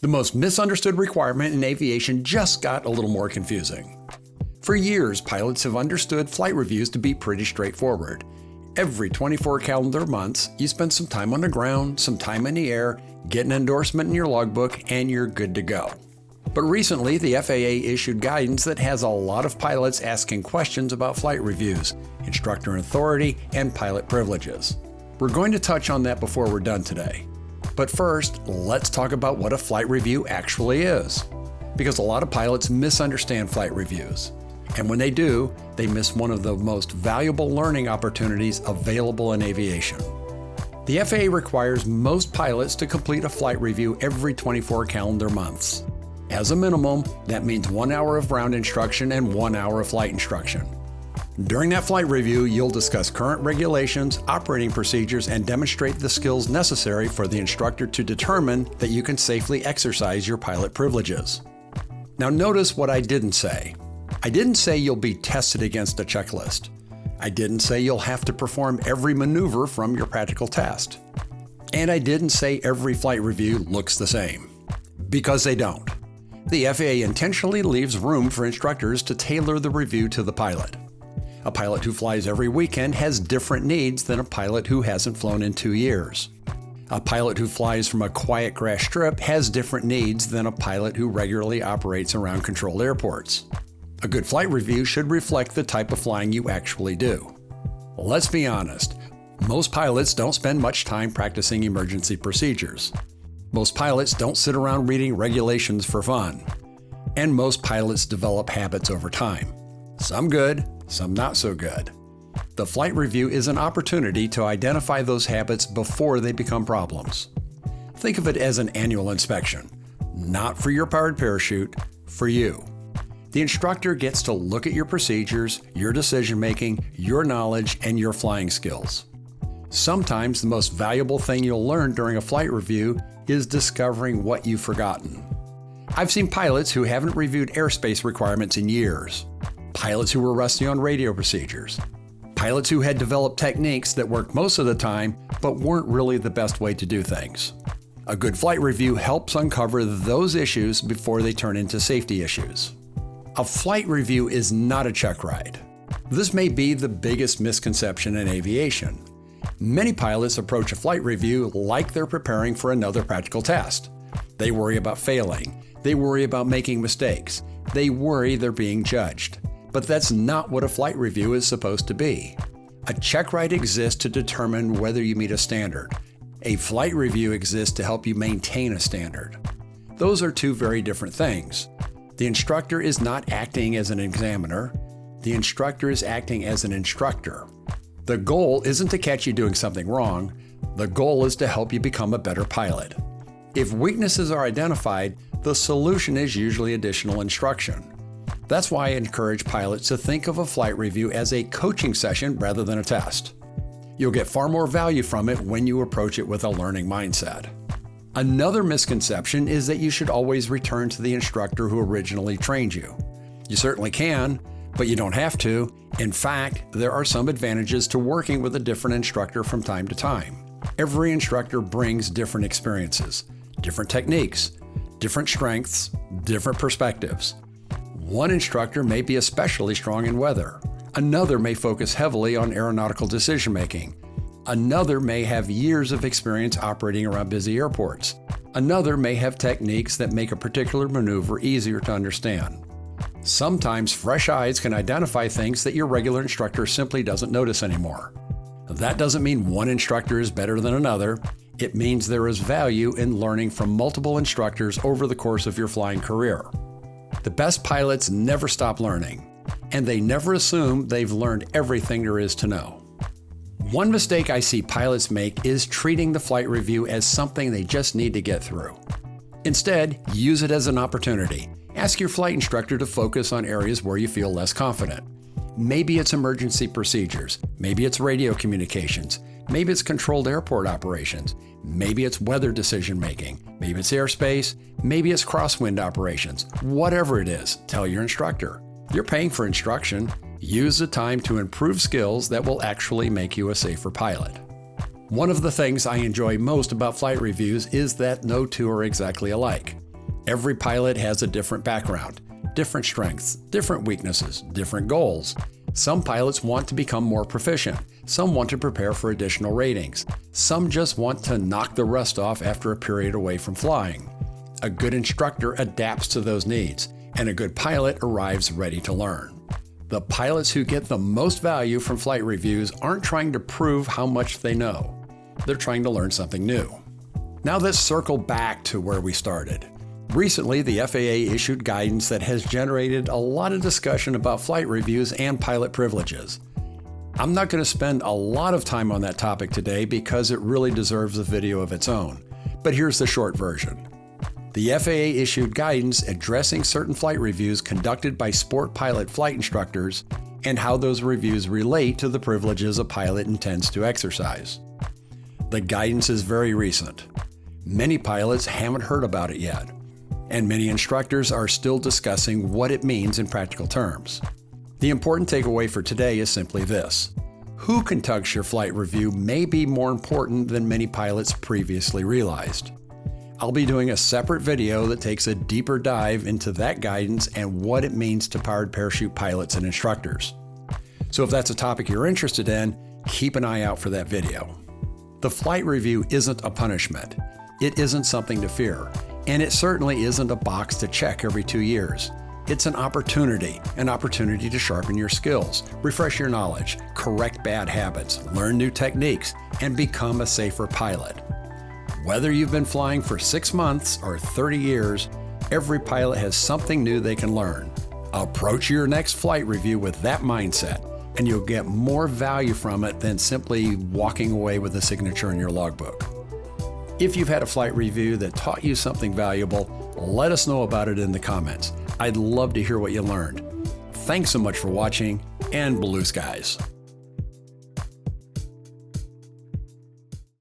The most misunderstood requirement in aviation just got a little more confusing. For years, pilots have understood flight reviews to be pretty straightforward. Every 24 calendar months, you spend some time on the ground, some time in the air, get an endorsement in your logbook, and you're good to go. But recently, the FAA issued guidance that has a lot of pilots asking questions about flight reviews, instructor authority, and pilot privileges. We're going to touch on that before we're done today. But first, let's talk about what a flight review actually is. Because a lot of pilots misunderstand flight reviews. And when they do, they miss one of the most valuable learning opportunities available in aviation. The FAA requires most pilots to complete a flight review every 24 calendar months. As a minimum, that means 1 hour of ground instruction and 1 hour of flight instruction. During that flight review, you'll discuss current regulations, operating procedures, and demonstrate the skills necessary for the instructor to determine that you can safely exercise your pilot privileges. Now notice what I didn't say. I didn't say you'll be tested against a checklist. I didn't say you'll have to perform every maneuver from your practical test. And I didn't say every flight review looks the same. Because they don't. The FAA intentionally leaves room for instructors to tailor the review to the pilot. A pilot who flies every weekend has different needs than a pilot who hasn't flown in 2 years. A pilot who flies from a quiet grass strip has different needs than a pilot who regularly operates around controlled airports. A good flight review should reflect the type of flying you actually do. Let's be honest, most pilots don't spend much time practicing emergency procedures. Most pilots don't sit around reading regulations for fun. And most pilots develop habits over time. Some good, some not so good. The flight review is an opportunity to identify those habits before they become problems. Think of it as an annual inspection, not for your powered parachute, for you. The instructor gets to look at your procedures, your decision-making, your knowledge, and your flying skills. Sometimes the most valuable thing you'll learn during a flight review is discovering what you've forgotten. I've seen pilots who haven't reviewed airspace requirements in years. Pilots who were rusty on radio procedures. Pilots who had developed techniques that worked most of the time, but weren't really the best way to do things. A good flight review helps uncover those issues before they turn into safety issues. A flight review is not a checkride. This may be the biggest misconception in aviation. Many pilots approach a flight review like they're preparing for another practical test. They worry about failing. They worry about making mistakes. They worry they're being judged. But that's not what a flight review is supposed to be. A checkride exists to determine whether you meet a standard. A flight review exists to help you maintain a standard. Those are two very different things. The instructor is not acting as an examiner. The instructor is acting as an instructor. The goal isn't to catch you doing something wrong. The goal is to help you become a better pilot. If weaknesses are identified, the solution is usually additional instruction. That's why I encourage pilots to think of a flight review as a coaching session rather than a test. You'll get far more value from it when you approach it with a learning mindset. Another misconception is that you should always return to the instructor who originally trained you. You certainly can, but you don't have to. In fact, there are some advantages to working with a different instructor from time to time. Every instructor brings different experiences, different techniques, different strengths, different perspectives. One instructor may be especially strong in weather. Another may focus heavily on aeronautical decision-making. Another may have years of experience operating around busy airports. Another may have techniques that make a particular maneuver easier to understand. Sometimes fresh eyes can identify things that your regular instructor simply doesn't notice anymore. That doesn't mean one instructor is better than another. It means there is value in learning from multiple instructors over the course of your flying career. The best pilots never stop learning, and they never assume they've learned everything there is to know. One mistake I see pilots make is treating the flight review as something they just need to get through. Instead, use it as an opportunity. Ask your flight instructor to focus on areas where you feel less confident. Maybe it's emergency procedures. Maybe it's radio communications. Maybe it's controlled airport operations. Maybe it's weather decision-making. Maybe it's airspace. Maybe it's crosswind operations. Whatever it is, tell your instructor. You're paying for instruction. Use the time to improve skills that will actually make you a safer pilot. One of the things I enjoy most about flight reviews is that no two are exactly alike. Every pilot has a different background, different strengths, different weaknesses, different goals. Some pilots want to become more proficient. Some want to prepare for additional ratings. Some just want to knock the rust off after a period away from flying. A good instructor adapts to those needs, and a good pilot arrives ready to learn. The pilots who get the most value from flight reviews aren't trying to prove how much they know. They're trying to learn something new. Now let's circle back to where we started. Recently, the FAA issued guidance that has generated a lot of discussion about flight reviews and pilot privileges. I'm not going to spend a lot of time on that topic today because it really deserves a video of its own, but here's the short version. The FAA issued guidance addressing certain flight reviews conducted by sport pilot flight instructors and how those reviews relate to the privileges a pilot intends to exercise. The guidance is very recent. Many pilots haven't heard about it yet, and many instructors are still discussing what it means in practical terms. The important takeaway for today is simply this: who conducts your flight review may be more important than many pilots previously realized. I'll be doing a separate video that takes a deeper dive into that guidance and what it means to powered parachute pilots and instructors. So if that's a topic you're interested in, keep an eye out for that video. The flight review isn't a punishment. It isn't something to fear. And it certainly isn't a box to check every 2 years. It's an opportunity to sharpen your skills, refresh your knowledge, correct bad habits, learn new techniques, and become a safer pilot. Whether you've been flying for 6 months or 30 years, every pilot has something new they can learn. Approach your next flight review with that mindset, and you'll get more value from it than simply walking away with a signature in your logbook. If you've had a flight review that taught you something valuable, let us know about it in the comments. I'd love to hear what you learned. Thanks so much for watching, and blue skies.